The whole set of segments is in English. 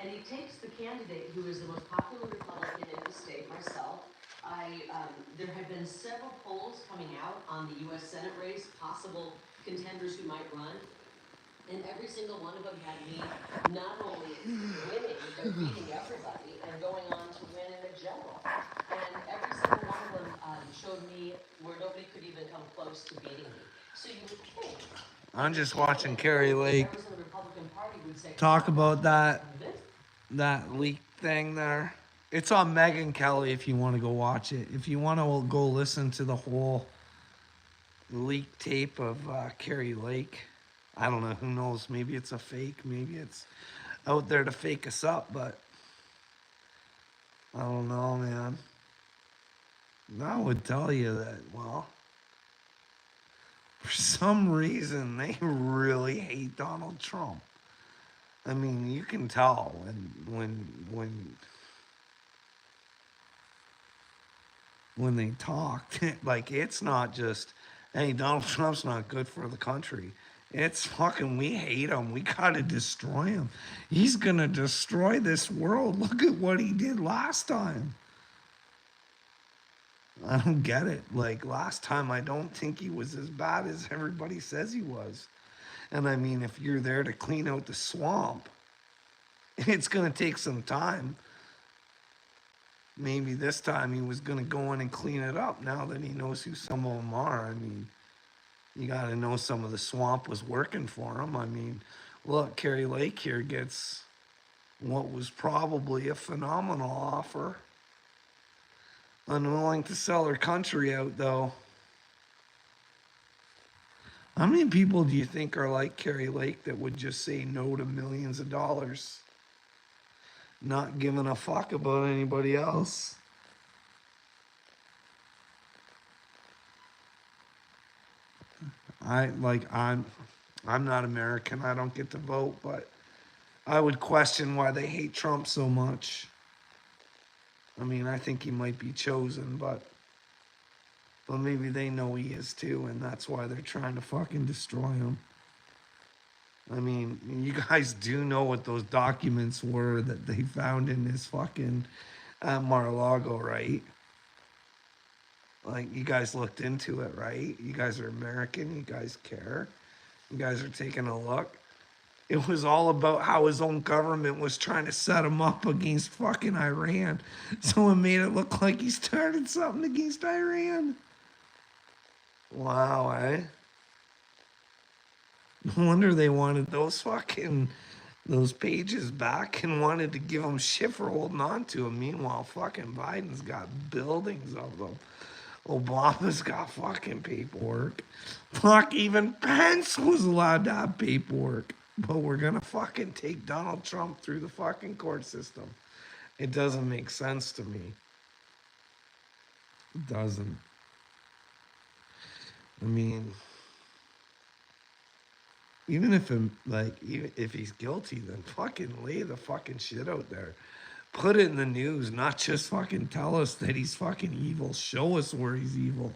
and he takes the candidate who is the most popular Republican in the state, myself. There have been several polls coming out on the US Senate race, possible contenders who might run. And every single one of them had me not only winning, but beating everybody and going on to win in the general. And every single one of them showed me where nobody could even come close to beating me. So you would think I'm just watching Carrie Lake members of the Republican Party would say, talk "Oh, about this that leak thing there. It's on Megyn Kelly if you want to go watch it. If you want to go listen to the whole leak tape of Carrie Lake. I don't know. Who knows? Maybe it's a fake. Maybe it's out there to fake us up. But I don't know, man. I would tell you that, well, for some reason, they really hate Donald Trump. I mean, you can tell when they talk. Like, it's not just, hey, Donald Trump's not good for the country. It's fucking, we hate him. We gotta destroy him. He's gonna destroy this world. Look at what he did last time. I don't get it. Like, last time, I don't think he was as bad as everybody says he was. And I mean, if you're there to clean out the swamp, it's gonna take some time. Maybe this time he was gonna go in and clean it up now that he knows who some of them are. I mean, you got to know some of the swamp was working for him. I mean, look, Carrie Lake here gets what was probably a phenomenal offer. Unwilling to sell her country out, though. How many people do you think are like Carrie Lake that would just say no to millions of dollars? Not giving a fuck about anybody else. I'm not American. I don't get to vote, but I would question why they hate Trump so much. I mean, I think he might be chosen, but maybe they know he is too, and that's why they're trying to fucking destroy him. I mean, you guys do know what those documents were that they found in his fucking Mar-a-Lago, right? Like, you guys looked into it, right? You guys are American. You guys care. You guys are taking a look. It was all about how his own government was trying to set him up against fucking Iran. So it made it look like he started something against Iran. Wow, eh? No wonder they wanted those pages back and wanted to give them shit for holding on to them. Meanwhile, fucking Biden's got buildings of them. Obama's got fucking paperwork. Fuck, even Pence was allowed to have paperwork. But we're gonna fucking take Donald Trump through the fucking court system. It doesn't make sense to me. It doesn't. I mean, even if he's guilty, then fucking lay the fucking shit out there. Put it in the news, not just fucking tell us that he's fucking evil. Show us where he's evil.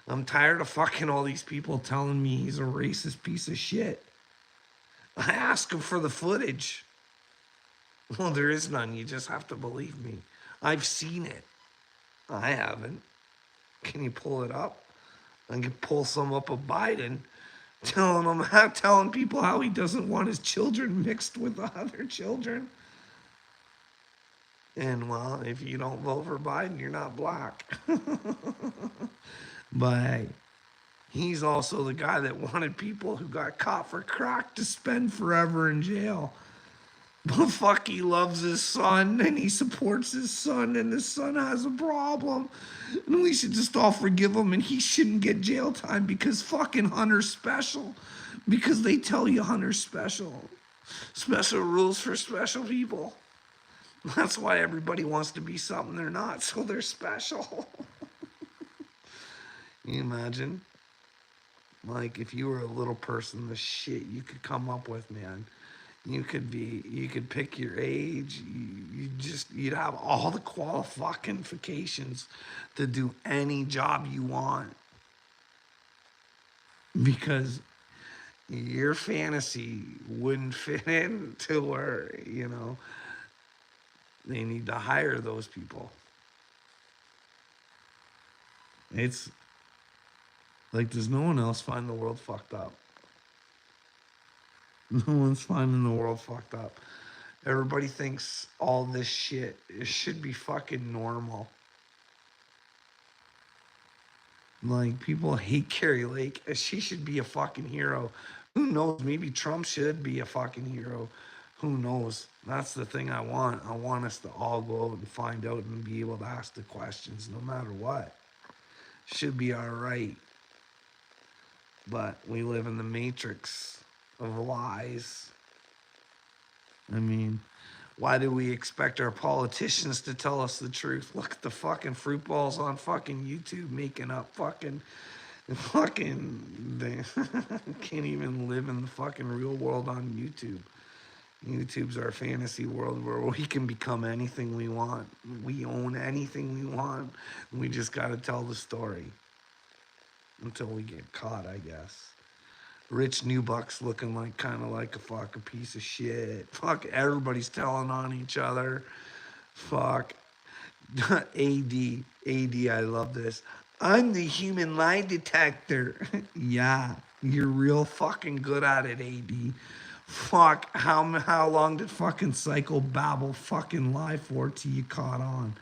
I'm tired of fucking all these people telling me he's a racist piece of shit. I ask him for the footage. Well, there is none. You just have to believe me. I've seen it. I haven't. Can you pull it up? I can pull some up of Biden telling people how he doesn't want his children mixed with other children. And well, if you don't vote for Biden, you're not black. But hey, he's also the guy that wanted people who got caught for crack to spend forever in jail. But fuck, he loves his son and he supports his son, and his son has a problem. And we should just all forgive him, and he shouldn't get jail time because fucking Hunter's special. Because they tell you Hunter's special. Special rules for special people. That's why everybody wants to be something they're not, so they're special. Can you imagine? Like, if you were a little person, the shit you could come up with, man. You could pick your age. You'd have all the qualifications to do any job you want. Because your fantasy wouldn't fit into where, They need to hire those people. It's like, does no one else find the world fucked up? No one's finding the world fucked up. Everybody thinks all this shit, it should be fucking normal. Like, people hate Carrie Lake. She should be a fucking hero. Who knows? Maybe Trump should be a fucking hero. Who knows? That's the thing I want. I want us to all go out and find out and be able to ask the questions no matter what. Should be all right. But we live in the matrix of lies. I mean, why do we expect our politicians to tell us the truth? Look at the fucking fruit balls on fucking YouTube making up fucking they can't even live in the fucking real world on YouTube. YouTube's our fantasy world where we can become anything we want. We own anything we want. We just got to tell the story until we get caught, I guess. Rich Newbuck's looking like kind of like a fucking piece of shit. Fuck, everybody's telling on each other. Fuck. AD, I love this. I'm the human lie detector. Yeah, you're real fucking good at it, AD. Fuck, how long did fucking Psycho Babble fucking lie for till you caught on?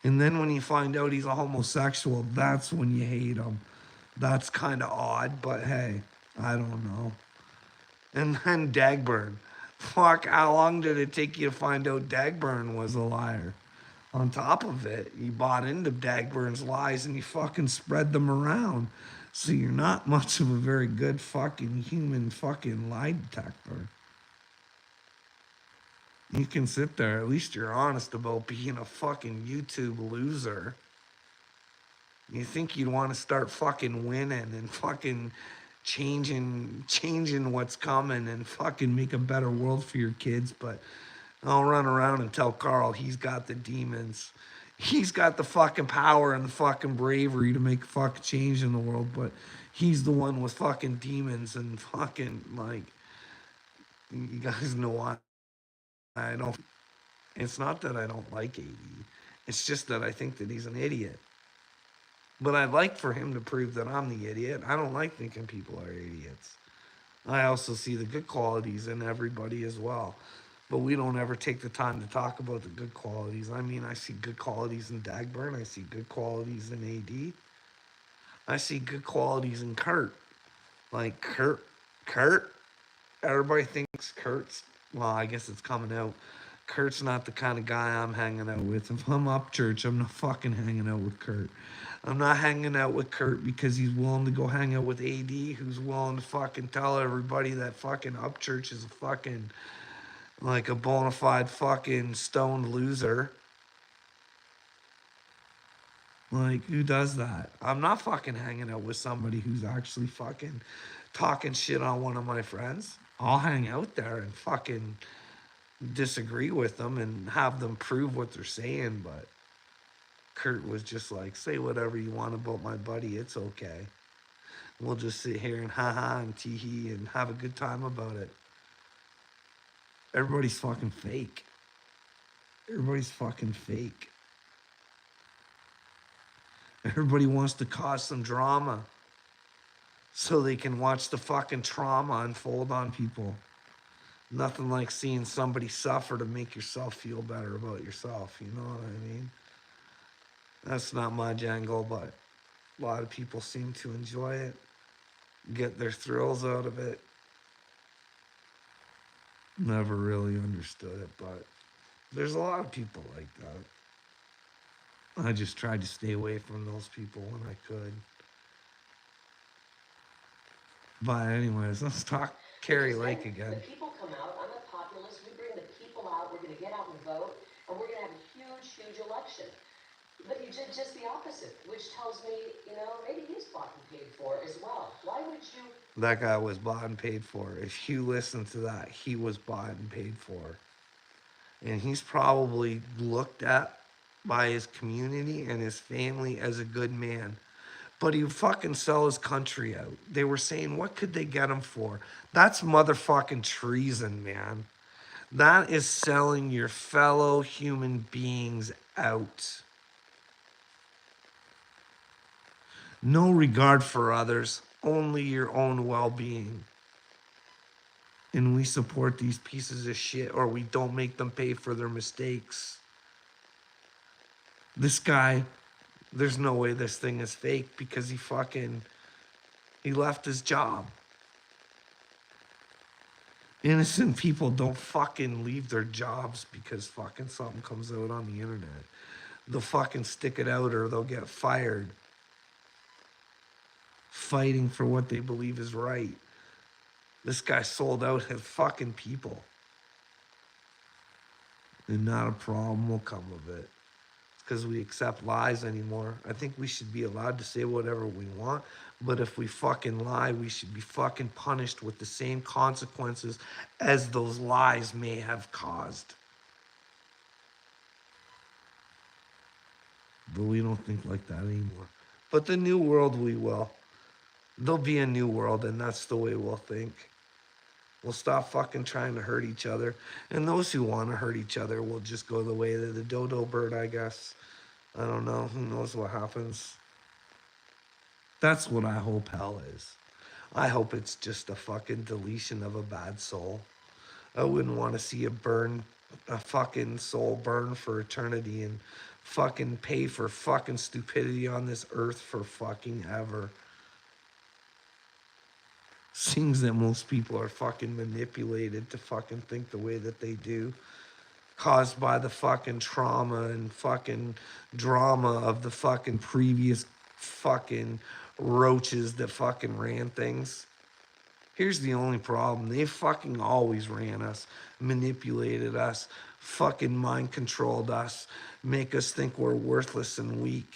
And then when you find out he's a homosexual, that's when you hate him. That's kind of odd, but hey, I don't know. And then Dagburn. Fuck, how long did it take you to find out Dagburn was a liar? On top of it, you bought into Dagburn's lies and you fucking spread them around. So you're not much of a very good fucking human fucking lie detector. You can sit there, at least you're honest about being a fucking YouTube loser. You think you'd want to start fucking winning and fucking changing what's coming and fucking make a better world for your kids, but I'll run around and tell Carl he's got the demons. He's got the fucking power and the fucking bravery to make a fucking change in the world, but he's the one with fucking demons and fucking, like, you guys know what? I don't, it's not that I don't like AD. It's just that I think that he's an idiot. But I'd like for him to prove that I'm the idiot. I don't like thinking people are idiots. I also see the good qualities in everybody as well. But we don't ever take the time to talk about the good qualities. I mean, I see good qualities in Dagburn. I see good qualities in AD. I see good qualities in Kurt. Like Kurt, everybody thinks Kurt's, well, I guess it's coming out. Kurt's not the kind of guy I'm hanging out with. If I'm up church, I'm not fucking hanging out with Kurt. I'm not hanging out with Kurt because he's willing to go hang out with AD, who's willing to fucking tell everybody that fucking up church is a fucking, like a bona fide fucking stoned loser. Like, who does that? I'm not fucking hanging out with somebody who's actually fucking talking shit on one of my friends. I'll hang out there and fucking disagree with them and have them prove what they're saying, but Kurt was just like, say whatever you want about my buddy, it's okay. We'll just sit here and ha and tee hee and have a good time about it. Everybody's fucking fake. Everybody's fucking fake. Everybody wants to cause some drama so they can watch the fucking trauma unfold on people. Nothing like seeing somebody suffer to make yourself feel better about yourself. You know what I mean? That's not my jangle, but a lot of people seem to enjoy it, get their thrills out of it. Never really understood it, but there's a lot of people like that. I just tried to stay away from those people when I could. But anyways, let's talk Carrie Lake again. The people come out. I'm a populist. We bring the people out. We're going to get out and vote, and we're going to have a huge election. But you did just the opposite, which tells me, maybe he's bought and paid for as well. Why would you? That guy was bought and paid for. If you listen to that, he was bought and paid for. And he's probably looked at by his community and his family as a good man. But he would fucking sell his country out. They were saying, what could they get him for? That's motherfucking treason, man. That is selling your fellow human beings out. No regard for others, only your own well-being. And we support these pieces of shit, or we don't make them pay for their mistakes. This guy, there's no way this thing is fake because he left his job. Innocent people don't fucking leave their jobs because fucking something comes out on the internet. They'll fucking stick it out or they'll get fired. Fighting for what they believe is right. This guy sold out his fucking people. And not a problem will come of it. It's because we accept lies anymore. I think we should be allowed to say whatever we want. But if we fucking lie, we should be fucking punished with the same consequences as those lies may have caused. But we don't think like that anymore. But the new world, we will. There'll be a new world, and that's the way we'll think. We'll stop fucking trying to hurt each other. And those who want to hurt each other will just go the way of the dodo bird, I guess. I don't know. Who knows what happens? That's what I hope hell is. I hope it's just a fucking deletion of a bad soul. I wouldn't want to see a fucking soul burn for eternity and fucking pay for fucking stupidity on this earth for fucking ever. Seems that most people are fucking manipulated to fucking think the way that they do, caused by the fucking trauma and fucking drama of the fucking previous fucking roaches that fucking ran things. Here's the only problem. They fucking always ran us, manipulated us, fucking mind controlled us, make us think we're worthless and weak.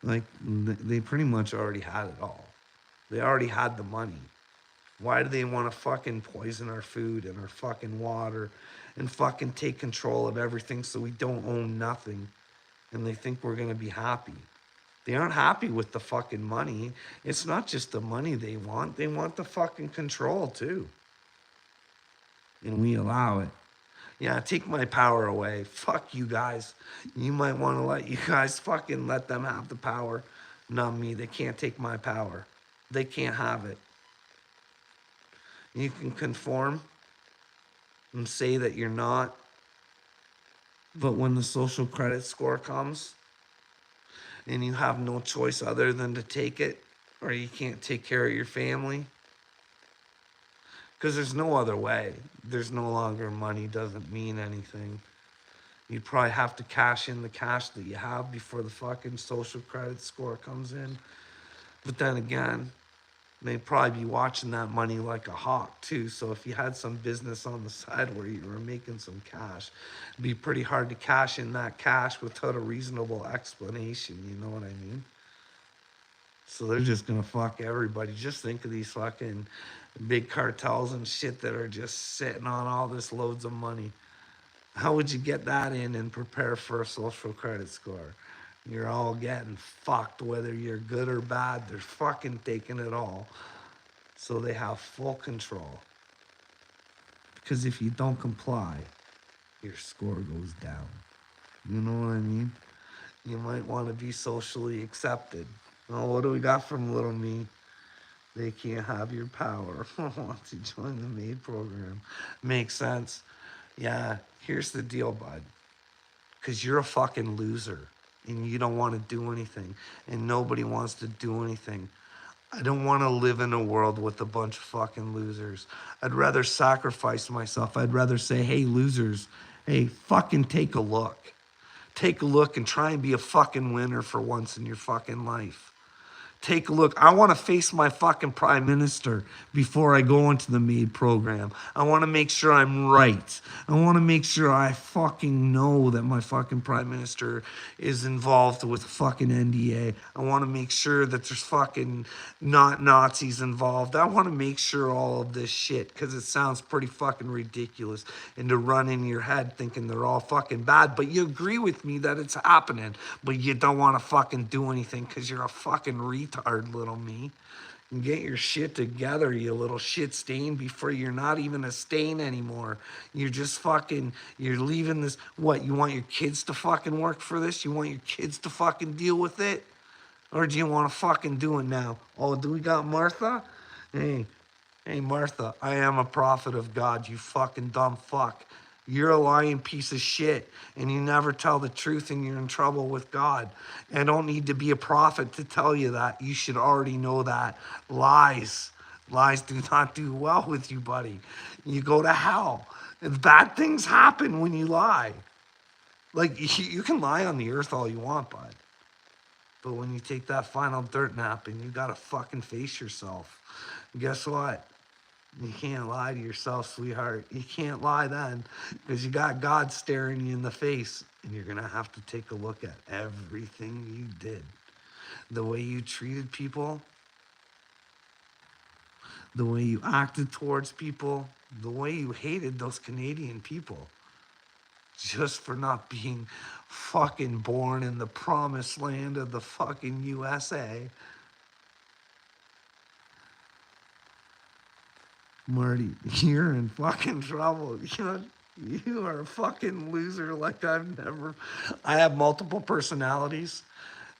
Like, they pretty much already had it all. They already had the money. Why do they want to fucking poison our food and our fucking water and fucking take control of everything so we don't own nothing? And they think we're going to be happy. They aren't happy with the fucking money. It's not just the money they want the fucking control too. And we allow it. Yeah, take my power away. Fuck you guys. You might want to let you guys fucking let them have the power. Not me. They can't take my power. They can't have it. You can conform and say that you're not. But when the social credit score comes and you have no choice other than to take it, or you can't take care of your family, because there's no other way. There's no longer money doesn't mean anything. You'd probably have to cash in the cash that you have before the fucking social credit score comes in. But then again, they'd probably be watching that money like a hawk too. So if you had some business on the side where you were making some cash, it'd be pretty hard to cash in that cash without a reasonable explanation. You know what I mean? So they're just gonna fuck everybody. Just think of these fucking big cartels and shit that are just sitting on all this loads of money. How would you get that in and prepare for a social credit score? You're all getting fucked, whether you're good or bad. They're fucking taking it all. So they have full control. Because if you don't comply, your score goes down. You know what I mean? You might want to be socially accepted. Oh, what do we got from little me? They can't have your power. Want to join the MAID program. Makes sense. Yeah, here's the deal, bud. Because you're a fucking loser. And you don't want to do anything. And nobody wants to do anything. I don't want to live in a world with a bunch of fucking losers. I'd rather sacrifice myself. I'd rather say, hey, losers, hey, fucking take a look. Take a look and try and be a fucking winner for once in your fucking life. Take a look. I want to face my fucking prime minister before I go into the MAID program. I want to make sure I'm right. I want to make sure I fucking know that my fucking prime minister is involved with fucking NDA. I want to make sure that there's fucking not Nazis involved. I want to make sure all of this shit, because it sounds pretty fucking ridiculous, and to run in your head thinking they're all fucking bad, but you agree with me that it's happening, but you don't want to fucking do anything because you're a fucking retard, little me. Get your shit together, you little shit stain, before you're not even a stain anymore. You're just fucking, you're leaving this. What, you want your kids to fucking work for this? You want your kids to fucking deal with it? Or do you want to fucking do it now? Oh, do we got Martha? Hey, hey, Martha, I am a prophet of God, you fucking dumb fuck. You're a lying piece of shit, and you never tell the truth, and you're in trouble with God. I don't need to be a prophet to tell you that. You should already know that. Lies. Lies do not do well with you, buddy. You go to hell. And bad things happen when you lie. Like, you can lie on the earth all you want, bud. But when you take that final dirt nap and you gotta fucking face yourself, guess what? You can't lie to yourself, sweetheart. You can't lie then, because you got God staring you in the face, and you're gonna have to take a look at everything you did. The way you treated people, the way you acted towards people, the way you hated those Canadian people just for not being fucking born in the promised land of the fucking USA. Marty, you're in fucking trouble. You are a fucking loser like I've never. I have multiple personalities.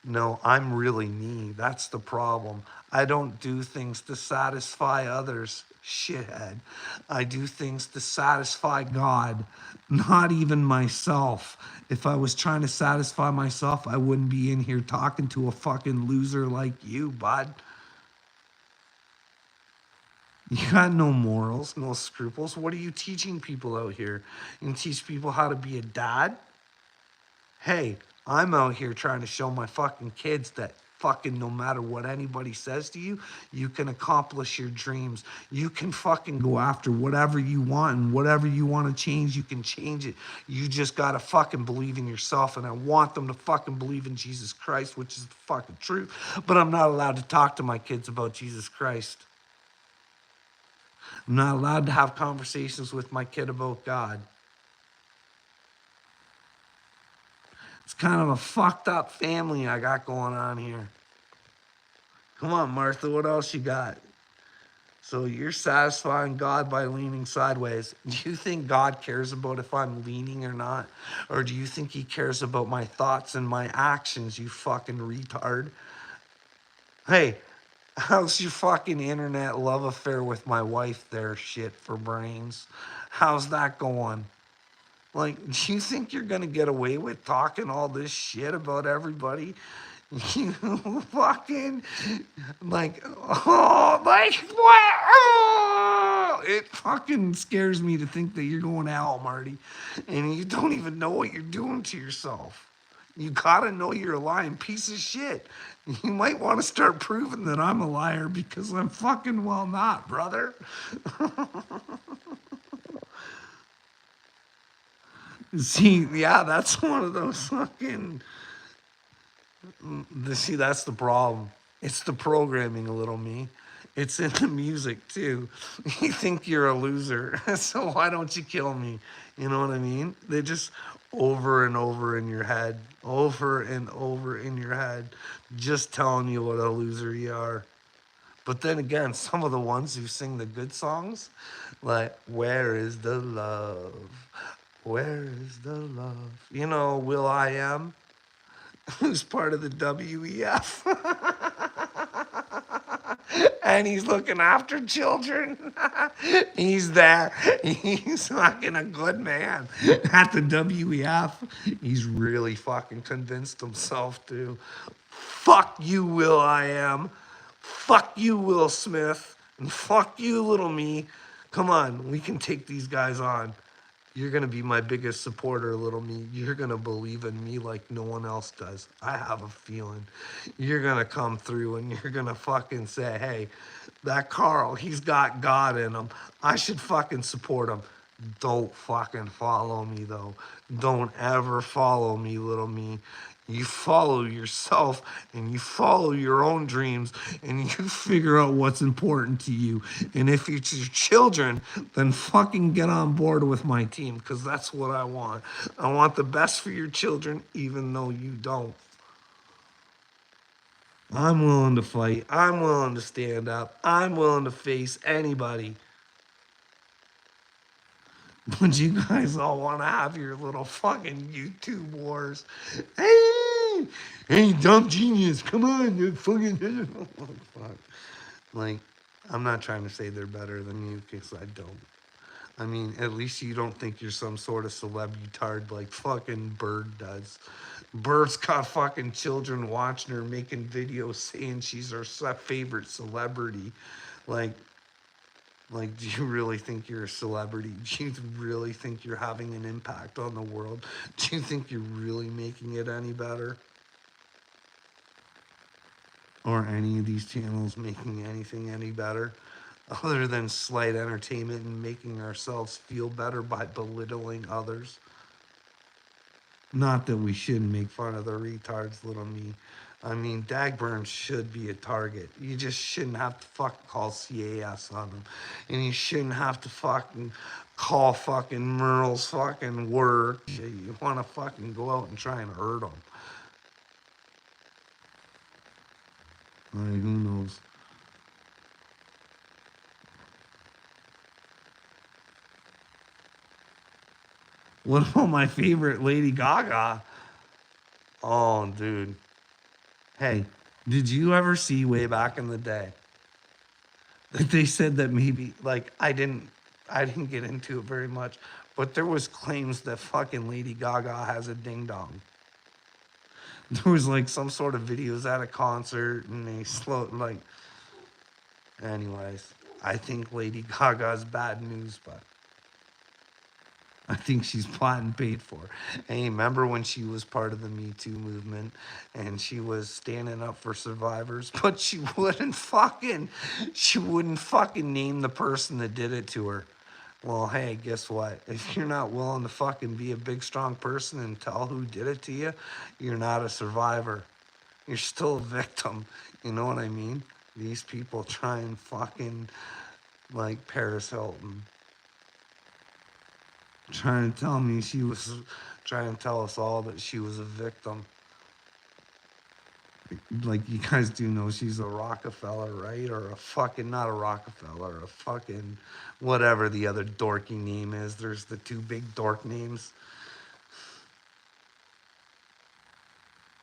No, I'm really me. That's the problem. I don't do things to satisfy others, shithead. I do things to satisfy God, not even myself. If I was trying to satisfy myself, I wouldn't be in here talking to a fucking loser like you, bud. You got no morals, no scruples. What are you teaching people out here? You teach people how to be a dad? Hey, I'm out here trying to show my fucking kids that fucking no matter what anybody says to you, you can accomplish your dreams. You can fucking go after whatever you want, and whatever you want to change, you can change it. You just gotta fucking believe in yourself, and I want them to fucking believe in Jesus Christ, which is the fucking truth. But I'm not allowed to talk to my kids about Jesus Christ. I'm not allowed to have conversations with my kid about God. It's kind of a fucked up family I got going on here. Come on, Martha, what else you got? So you're satisfying God by leaning sideways. Do you think God cares about if I'm leaning or not? Or do you think he cares about my thoughts and my actions, you fucking retard? Hey, how's your fucking internet love affair with my wife there, shit for brains? How's that going? Like, do you think you're gonna get away with talking all this shit about everybody? You fucking, like, oh, like, what? Oh, it fucking scares me to think that you're going to hell, Marty, and you don't even know what you're doing to yourself. You gotta know you're a lying piece of shit. You might want to start proving that I'm a liar, because I'm fucking well not, brother. See, yeah, that's one of those fucking. See, that's the problem. It's the programming, a little me. It's in the music too. You think you're a loser, so why don't you kill me? You know what I mean? They just over and over in your head, over and over in your head, just telling you what a loser you are. But then again, some of the ones who sing the good songs, like "Where is the love? Where is the love?" You know, Will I Am, who's part of the WEF, and he's looking after children. He's there. He's fucking a good man at the WEF. He's really fucking convinced himself to. Fuck you, Will I Am. Fuck you, Will Smith. And fuck you, little me. Come on, we can take these guys on. You're going to be my biggest supporter, little me. You're going to believe in me like no one else does. I have a feeling. You're going to come through and you're going to fucking say, hey, that Carl, he's got God in him. I should fucking support him. Don't fucking follow me, though. Don't ever follow me, little me. You follow yourself and you follow your own dreams and you figure out what's important to you. And if it's your children, then fucking get on board with my team, because that's what I want. I want the best for your children, even though you don't. I'm willing to fight. I'm willing to stand up. I'm willing to face anybody. But you guys all want to have your little fucking YouTube wars. Hey, hey, dumb genius, come on, you fucking. Fuck. Like, I'm not trying to say they're better than you, because I don't. I mean, at least you don't think you're some sort of celeb-tard like fucking Bird does. Bird's got fucking children watching her making videos saying she's her favorite celebrity. Like, do you really think you're a celebrity? Do you really think you're having an impact on the world? Do you think you're really making it any better? Or any of these channels making anything any better? Other than slight entertainment and making ourselves feel better by belittling others. Not that we shouldn't make fun of the retards, little me. I mean, Dagburn should be a target. You just shouldn't have to fucking call CAS on them. And you shouldn't have to fucking call fucking Merle's fucking work. You want to fucking go out and try and hurt them. Like, who knows? What about my favorite Lady Gaga? Oh, dude. Hey, did you ever see way back in the day that they said that maybe, like, I didn't get into it very much, but there was claims that fucking Lady Gaga has a ding dong. There was like some sort of videos at a concert and they like, anyways, I think Lady Gaga's bad news, but I think she's plot and paid for. Hey, remember when she was part of the Me Too movement and she was standing up for survivors, but she wouldn't fucking name the person that did it to her. Well, hey, guess what? If you're not willing to fucking be a big, strong person and tell who did it to you, you're not a survivor. You're still a victim. You know what I mean? These people try and fucking, like Paris Hilton, trying to tell us all that she was a victim. Like, you guys do know she's a Rockefeller, right? Or a fucking, not a Rockefeller, a fucking, whatever the other dorky name is. There's the two big dork names.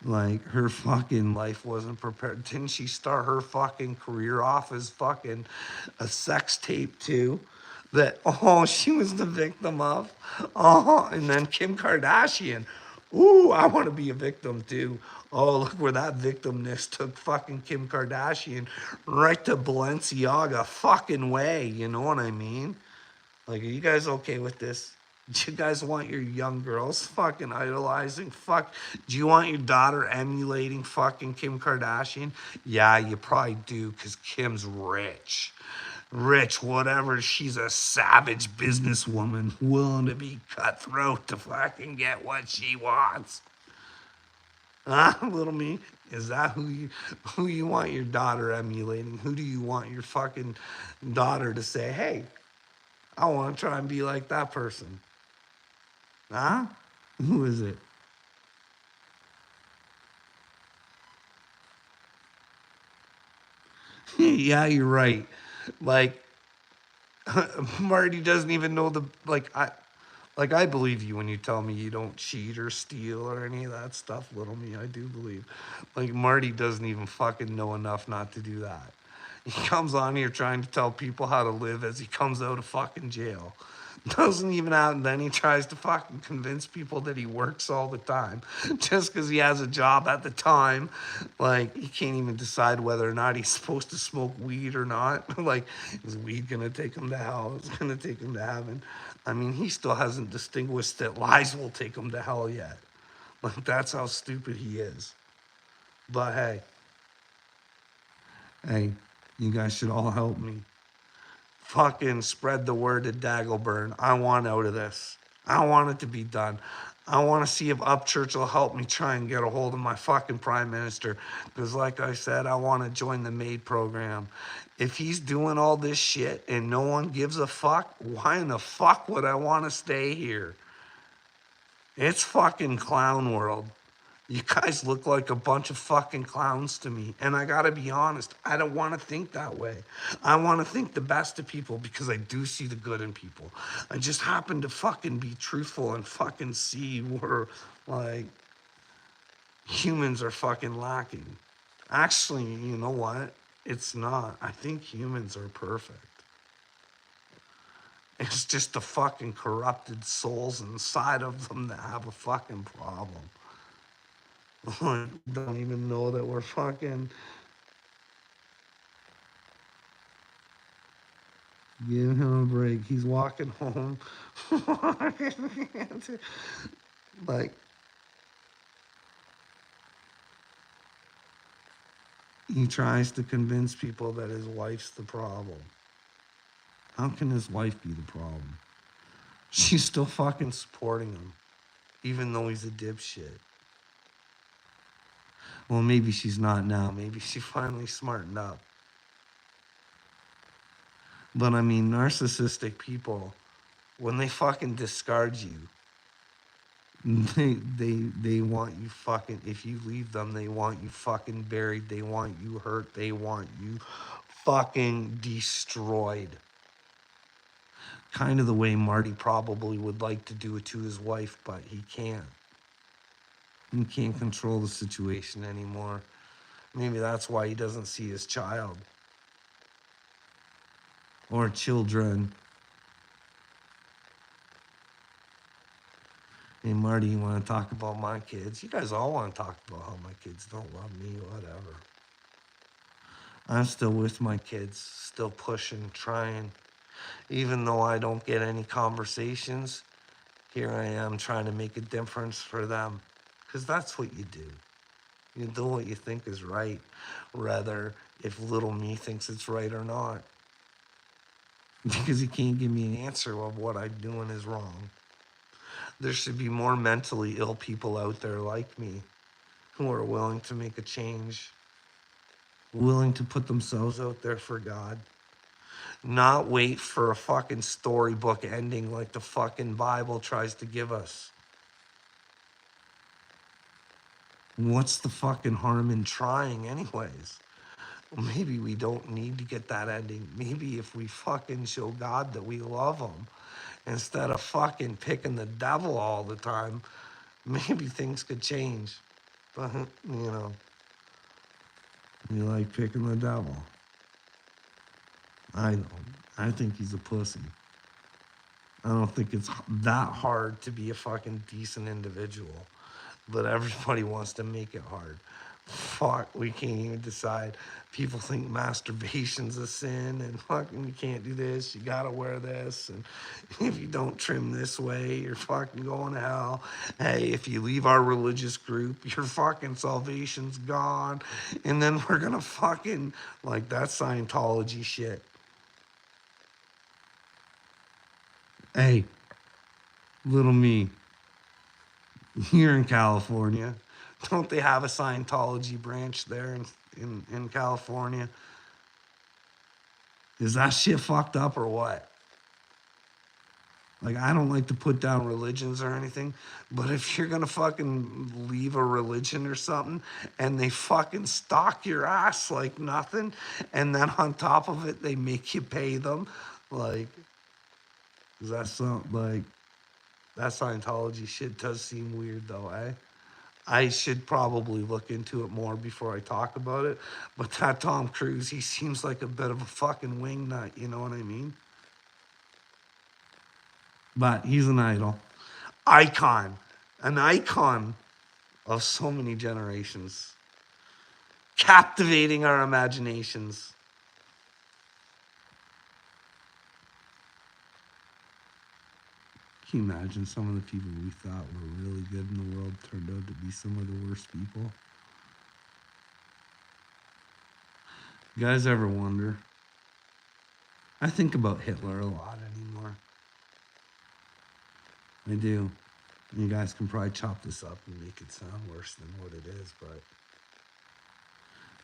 Like, her fucking life wasn't prepared. Didn't she start her fucking career off as fucking a sex tape too? That, oh, she was the victim of. Oh, and then Kim Kardashian. Ooh, I want to be a victim too. Oh, look where that victimness took fucking Kim Kardashian right to Balenciaga fucking way. You know what I mean? Like, are you guys okay with this? Do you guys want your young girls fucking idolizing? Do you want your daughter emulating fucking Kim Kardashian? Yeah, you probably do, because Kim's rich. Rich, whatever. She's a savage businesswoman willing to be cutthroat to fucking get what she wants. Huh, little me? Is that who you want your daughter emulating? Who do you want your fucking daughter to say, hey, I want to try and be like that person? Huh? Who is it? Yeah, you're right. Like, Marty doesn't even know I believe you when you tell me you don't cheat or steal or any of that stuff, little me. I do believe. Like, Marty doesn't even fucking know enough not to do that. He comes on here trying to tell people how to live as he comes out of fucking jail. Doesn't even out, and then he tries to fucking convince people that he works all the time just because he has a job at the time. Like, he can't even decide whether or not he's supposed to smoke weed or not. Like, is weed gonna take him to hell? It's gonna take him to heaven. I mean, he still hasn't distinguished that lies will take him to hell yet. Like, that's how stupid he is. But hey, you guys should all help me. Fucking spread the word to Daggleburn. I want out of this. I want it to be done. I want to see if Upchurch will help me try and get a hold of my fucking prime minister. Because like I said, I want to join the MAID program. If he's doing all this shit and no one gives a fuck, why in the fuck would I want to stay here? It's fucking clown world. You guys look like a bunch of fucking clowns to me. And I gotta be honest, I don't want to think that way. I want to think the best of people because I do see the good in people. I just happen to fucking be truthful and fucking see where, like, humans are fucking lacking. Actually, you know what? It's not. I think humans are perfect. It's just the fucking corrupted souls inside of them that have a fucking problem. Don't even know that we're fucking. Give him a break. He's walking home. Like, he tries to convince people that his wife's the problem. How can his wife be the problem? She's still fucking supporting him, even though he's a dipshit. Well, maybe she's not now. Maybe she finally smartened up. But I mean, narcissistic people, when they fucking discard you, they want you fucking, if you leave them, they want you fucking buried, they want you hurt, they want you fucking destroyed. Kind of the way Marty probably would like to do it to his wife, but he can't. He can't control the situation anymore. Maybe that's why he doesn't see his child or children. Hey, Marty, you want to talk about my kids? You guys all want to talk about how my kids don't love me, whatever. I'm still with my kids, still pushing, trying. Even though I don't get any conversations, here I am trying to make a difference for them. Because that's what you do. You do what you think is right, rather if little me thinks it's right or not. Because he can't give me an answer of what I'm doing is wrong. There should be more mentally ill people out there like me who are willing to make a change, willing to put themselves out there for God, not wait for a fucking storybook ending like the fucking Bible tries to give us. What's the fucking harm in trying anyways? Well, maybe we don't need to get that ending. Maybe if we fucking show God that we love him instead of fucking picking the devil all the time, maybe things could change. But, you know, you like picking the devil. I don't. I think he's a pussy. I don't think it's that hard to be a fucking decent individual. But everybody wants to make it hard. Fuck, we can't even decide. People think masturbation's a sin and fucking you can't do this, you gotta wear this, and if you don't trim this way, you're fucking going to hell. Hey, if you leave our religious group, your fucking salvation's gone. And then we're gonna fucking, like, that's Scientology shit. Hey, little me, here in California, don't they have a Scientology branch there in California? Is that shit fucked up or what? Like, I don't like to put down religions or anything, but if you're gonna fucking leave a religion or something and they fucking stalk your ass like nothing, and then on top of it, they make you pay them, like, is that something like that Scientology shit does seem weird though, eh? I should probably look into it more before I talk about it. But that Tom Cruise, he seems like a bit of a fucking wingnut, you know what I mean? But he's an idol. Icon. An icon of so many generations. Captivating our imaginations. Can you imagine some of the people we thought were really good in the world turned out to be some of the worst people? You guys ever wonder? I think about Hitler a lot anymore. I do. You guys can probably chop this up and make it sound worse than what it is, but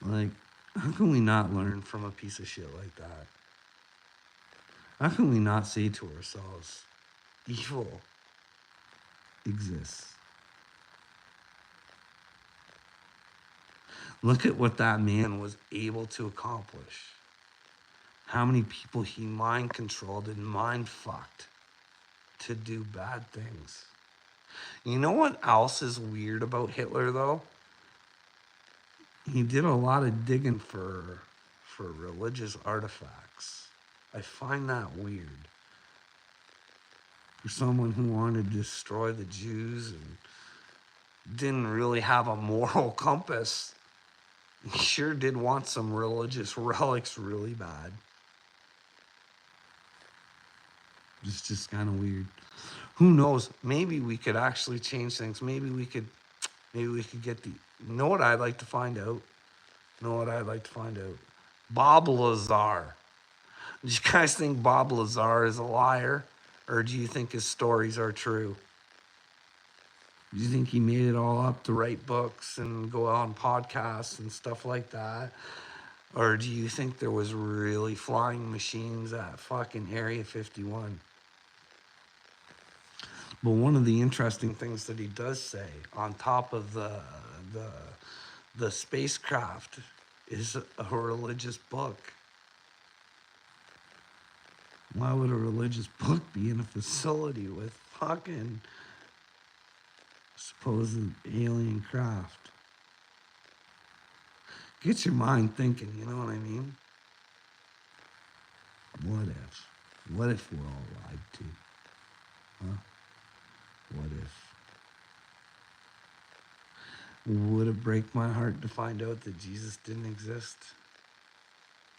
like, how can we not learn from a piece of shit like that? How can we not say to ourselves, evil exists? Look at what that man was able to accomplish. How many people he mind controlled and mind fucked to do bad things. You know what else is weird about Hitler though? He did a lot of digging for religious artifacts. I find that weird. For someone who wanted to destroy the Jews and didn't really have a moral compass, he sure did want some religious relics really bad. It's just kind of weird. Who knows? Maybe we could actually change things. Maybe we could get the. You know what I'd like to find out? Bob Lazar. Do you guys think Bob Lazar is a liar, or do you think his stories are true? Do you think he made it all up to write books and go on podcasts and stuff like that? Or do you think there was really flying machines at fucking Area 51? But one of the interesting things that he does say on top of the spacecraft is a religious book. Why would a religious book be in a facility with fucking supposed alien craft? Get your mind thinking, you know what I mean? What if? What if we're all lied to? Huh? What if? Would it break my heart to find out that Jesus didn't exist?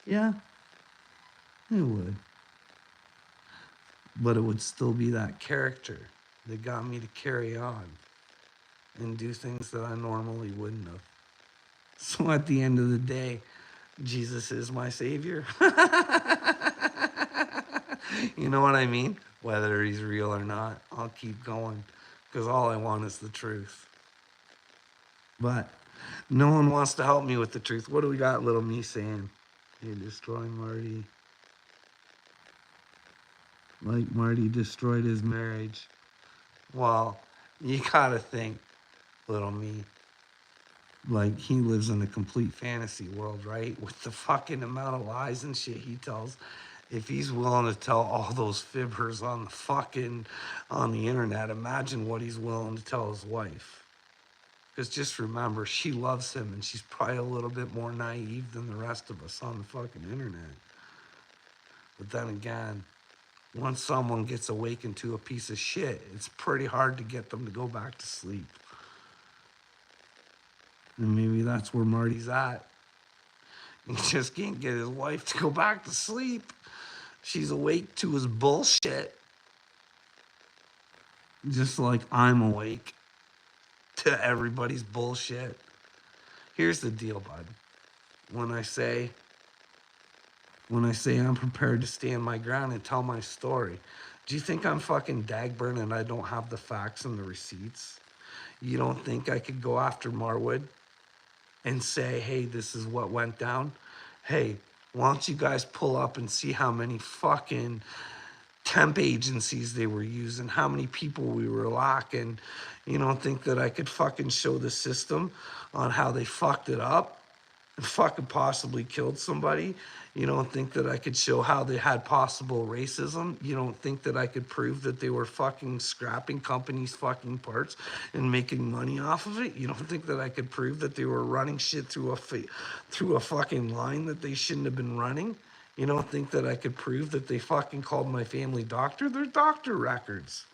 Yeah, it would. But it would still be that character that got me to carry on and do things that I normally wouldn't have. So at the end of the day, Jesus is my savior. You know what I mean? Whether he's real or not, I'll keep going because all I want is the truth. But no one wants to help me with the truth. What do we got, little me saying? You're destroying Marty. Like Marty destroyed his marriage. Well, you gotta think, little me. Like, he lives in a complete fantasy world, right? With the fucking amount of lies and shit he tells. If he's willing to tell all those fibbers on the internet, imagine what he's willing to tell his wife. Because just remember, she loves him and she's probably a little bit more naive than the rest of us on the fucking internet. But then again, once someone gets awakened to a piece of shit, it's pretty hard to get them to go back to sleep. And maybe that's where Marty's at. He just can't get his wife to go back to sleep. She's awake to his bullshit. Just like I'm awake to everybody's bullshit. Here's the deal, bud. When I say I'm prepared to stand my ground and tell my story, do you think I'm fucking Dagburn and I don't have the facts and the receipts? You don't think I could go after Marwood and say, hey, this is what went down? Hey, why don't you guys pull up and see how many fucking temp agencies they were using, how many people we were lacking? You don't think that I could fucking show the system on how they fucked it up and fucking possibly killed somebody? You don't think that I could show how they had possible racism? You don't think that I could prove that they were fucking scrapping companies' fucking parts and making money off of it? You don't think that I could prove that they were running shit through a fucking line that they shouldn't have been running? You don't think that I could prove that they fucking called my family doctor? They're doctor records.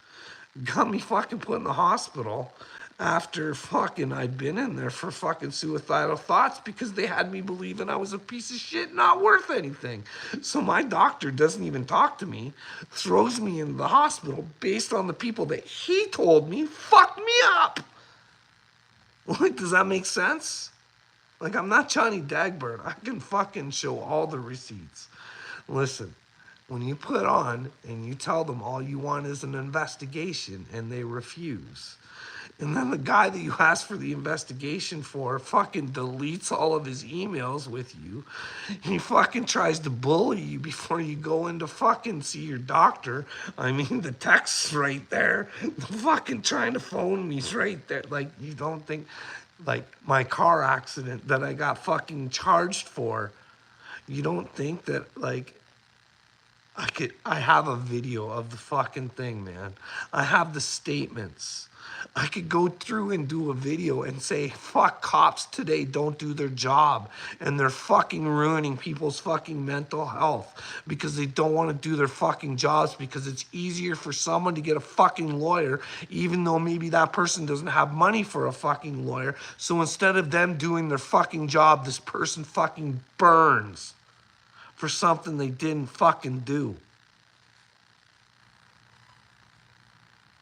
Got me fucking put in the hospital after fucking I'd been in there for fucking suicidal thoughts because they had me believing I was a piece of shit, not worth anything. So my doctor doesn't even talk to me, throws me in the hospital based on the people that he told me fucked me up. Like, does that make sense? Like, I'm not Johnny Dagbird. I can fucking show all the receipts. Listen, when you put on and you tell them all you want is an investigation and they refuse, and then the guy that you asked for the investigation for fucking deletes all of his emails with you, and he fucking tries to bully you before you go in to fucking see your doctor. I mean, the text's right there. The fucking trying to phone me's right there. Like, you don't think... like my car accident that I got fucking charged for. You don't think that like I have a video of the fucking thing, man. I have the statements. I could go through and do a video and say, fuck cops today don't do their job. And they're fucking ruining people's fucking mental health because they don't want to do their fucking jobs because it's easier for someone to get a fucking lawyer, even though maybe that person doesn't have money for a fucking lawyer. So instead of them doing their fucking job, this person fucking burns for something they didn't fucking do.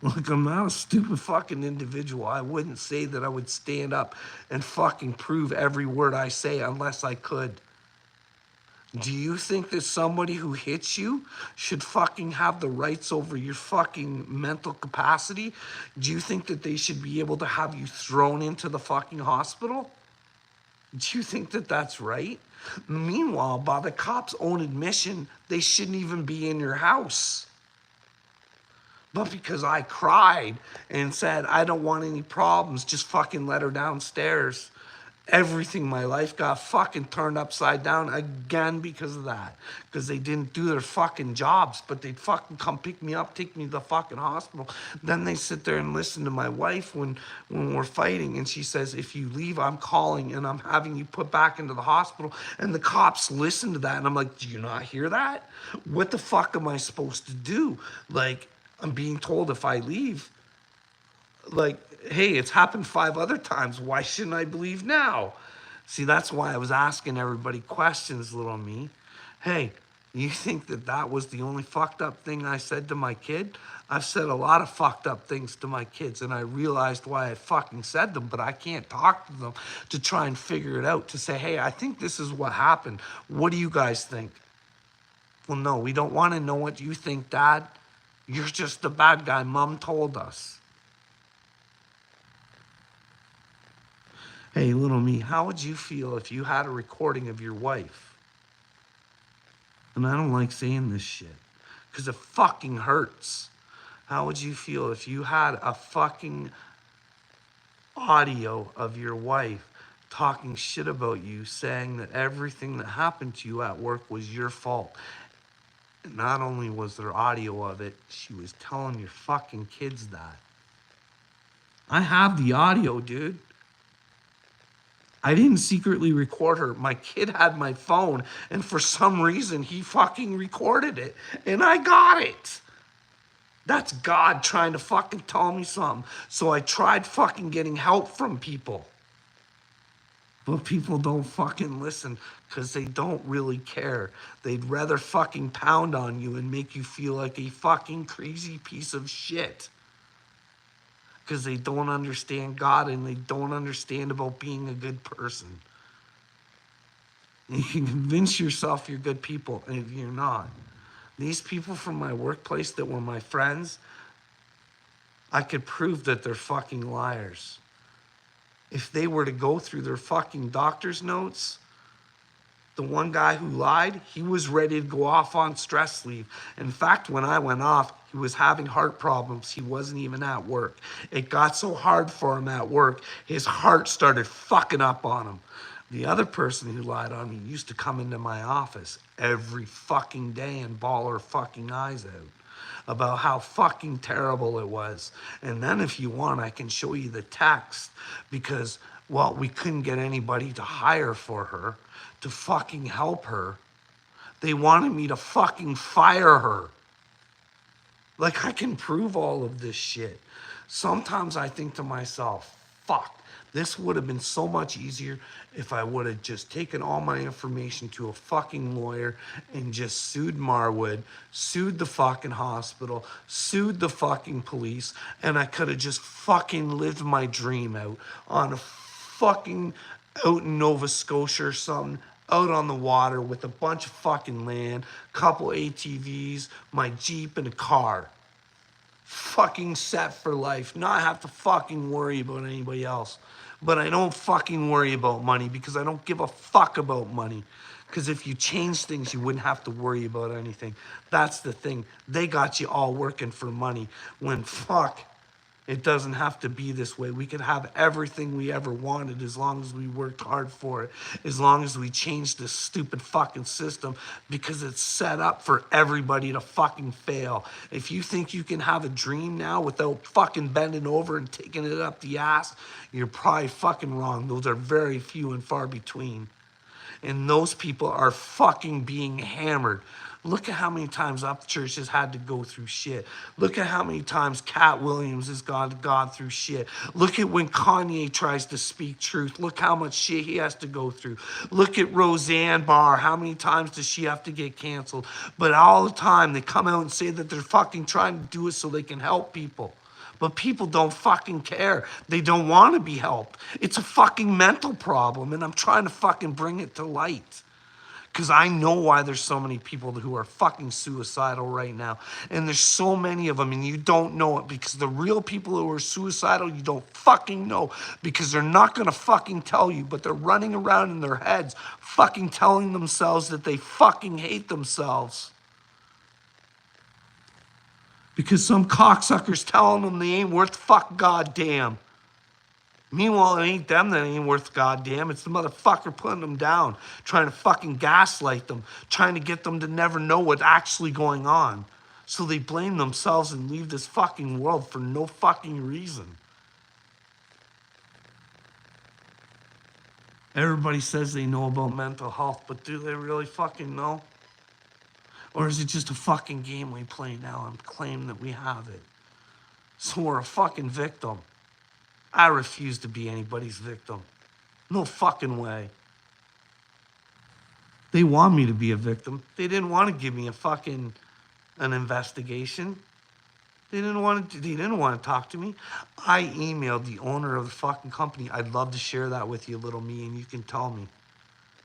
Like, I'm not a stupid fucking individual. I wouldn't say that I would stand up and fucking prove every word I say unless I could. Do you think that somebody who hits you should fucking have the rights over your fucking mental capacity? Do you think that they should be able to have you thrown into the fucking hospital? Do you think that that's right? Meanwhile, by the cops' own admission, they shouldn't even be in your house. But because I cried and said, I don't want any problems, just fucking let her downstairs. Everything in my life got fucking turned upside down again because of that. Because they didn't do their fucking jobs, but they'd fucking come pick me up, take me to the fucking hospital. Then they sit there and listen to my wife when we're fighting, and she says, if you leave, I'm calling and I'm having you put back into the hospital. And the cops listen to that, and I'm like, do you not hear that? What the fuck am I supposed to do? Like, I'm being told if I leave, like, hey, it's happened 5 other times. Why shouldn't I believe now? See, that's why I was asking everybody questions, little me. Hey, you think that that was the only fucked up thing I said to my kid? I've said a lot of fucked up things to my kids, and I realized why I fucking said them, but I can't talk to them to try and figure it out, to say, hey, I think this is what happened. What do you guys think? Well, no, we don't want to know what you think, Dad. You're just the bad guy. Mom told us. Hey, little me, how would you feel if you had a recording of your wife? And I don't like saying this shit because it fucking hurts. How would you feel if you had a fucking audio of your wife talking shit about you, saying that everything that happened to you at work was your fault? And not only was there audio of it, she was telling your fucking kids that. I have the audio, dude. I didn't secretly record her. My kid had my phone, and for some reason, he fucking recorded it, and I got it. That's God trying to fucking tell me something. So I tried fucking getting help from people. But people don't fucking listen because they don't really care. They'd rather fucking pound on you and make you feel like a fucking crazy piece of shit. Because they don't understand God and they don't understand about being a good person. You can convince yourself you're good people, and if you're not. These people from my workplace that were my friends, I could prove that they're fucking liars. If they were to go through their fucking doctor's notes, the one guy who lied, he was ready to go off on stress leave. In fact, when I went off, he was having heart problems. He wasn't even at work. It got so hard for him at work, his heart started fucking up on him. The other person who lied on me used to come into my office every fucking day and bawl her fucking eyes out about how fucking terrible it was. And then if you want, I can show you the text because, well, we couldn't get anybody to hire for her to fucking help her. They wanted me to fucking fire her. Like, I can prove all of this shit. Sometimes I think to myself, fuck, this would have been so much easier if I would have just taken all my information to a fucking lawyer and just sued Marwood, sued the fucking hospital, sued the fucking police, and I could have just fucking lived my dream out on a fucking out in Nova Scotia or something, out on the water with a bunch of fucking land, couple ATVs, my Jeep, and a car. Fucking set for life. Not have to fucking worry about anybody else. But I don't fucking worry about money because I don't give a fuck about money. Because if you change things, you wouldn't have to worry about anything. That's the thing. They got you all working for money when fuck. It doesn't have to be this way. We could have everything we ever wanted as long as we worked hard for it, as long as we changed this stupid fucking system, because it's set up for everybody to fucking fail. If you think you can have a dream now without fucking bending over and taking it up the ass, you're probably fucking wrong. Those are very few and far between. And those people are fucking being hammered. Look at how many times Upchurch has had to go through shit. Look at how many times Cat Williams has gone through shit. Look at when Kanye tries to speak truth. Look how much shit he has to go through. Look at Roseanne Barr. How many times does she have to get canceled? But all the time they come out and say that they're fucking trying to do it so they can help people. But people don't fucking care. They don't want to be helped. It's a fucking mental problem, and I'm trying to fucking bring it to light. Because I know why there's so many people who are fucking suicidal right now. And there's so many of them, and you don't know it. Because the real people who are suicidal, you don't fucking know. Because they're not going to fucking tell you. But they're running around in their heads fucking telling themselves that they fucking hate themselves. Because some cocksucker's telling them they ain't worth fuck goddamn. Meanwhile, it ain't them that ain't worth goddamn. It's the motherfucker putting them down, trying to fucking gaslight them, trying to get them to never know what's actually going on. So they blame themselves and leave this fucking world for no fucking reason. Everybody says they know about mental health, but do they really fucking know? Or is it just a fucking game we play now and claim that we have it? So we're a fucking victim. I refuse to be anybody's victim. No fucking way. They want me to be a victim. They didn't want to give me an investigation. They didn't want to talk to me. I emailed the owner of the fucking company. I'd love to share that with you, little me, and you can tell me.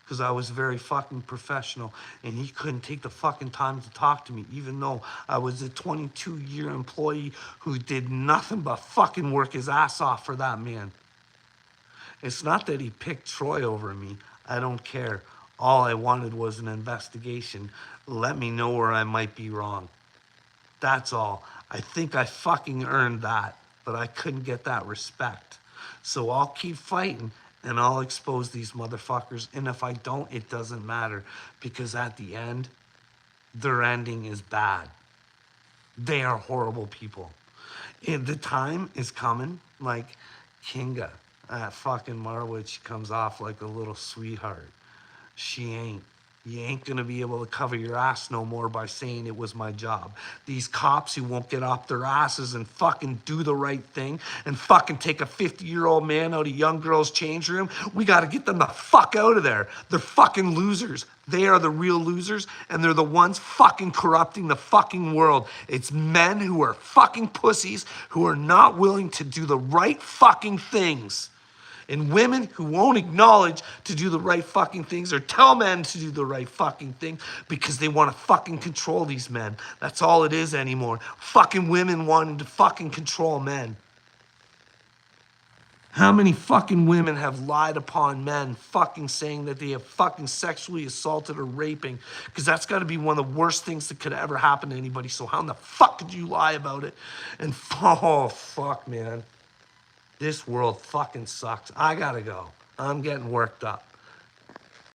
Because I was very fucking professional, and he couldn't take the fucking time to talk to me, even though I was a 22-year employee who did nothing but fucking work his ass off for that man. It's not that he picked Troy over me. I don't care. All I wanted was an investigation. Let me know where I might be wrong. That's all. I think I fucking earned that, but I couldn't get that respect. So I'll keep fighting. And I'll expose these motherfuckers. And if I don't, it doesn't matter. Because at the end, their ending is bad. They are horrible people. And the time is coming, like Kinga at fucking Marwood, she comes off like a little sweetheart. She ain't. You ain't gonna be able to cover your ass no more by saying it was my job. These cops who won't get off their asses and fucking do the right thing and fucking take a 50-year-old man out of young girl's change room, we gotta get them the fuck out of there. They're fucking losers. They are the real losers, and they're the ones fucking corrupting the fucking world. It's men who are fucking pussies who are not willing to do the right fucking things. And women who won't acknowledge to do the right fucking things or tell men to do the right fucking thing because they want to fucking control these men. That's all it is anymore. Fucking women wanting to fucking control men. How many fucking women have lied upon men fucking saying that they have fucking sexually assaulted or raping? Because that's got to be one of the worst things that could ever happen to anybody. So how in the fuck could you lie about it? And oh, fuck, man. This world fucking sucks. I gotta go. I'm getting worked up.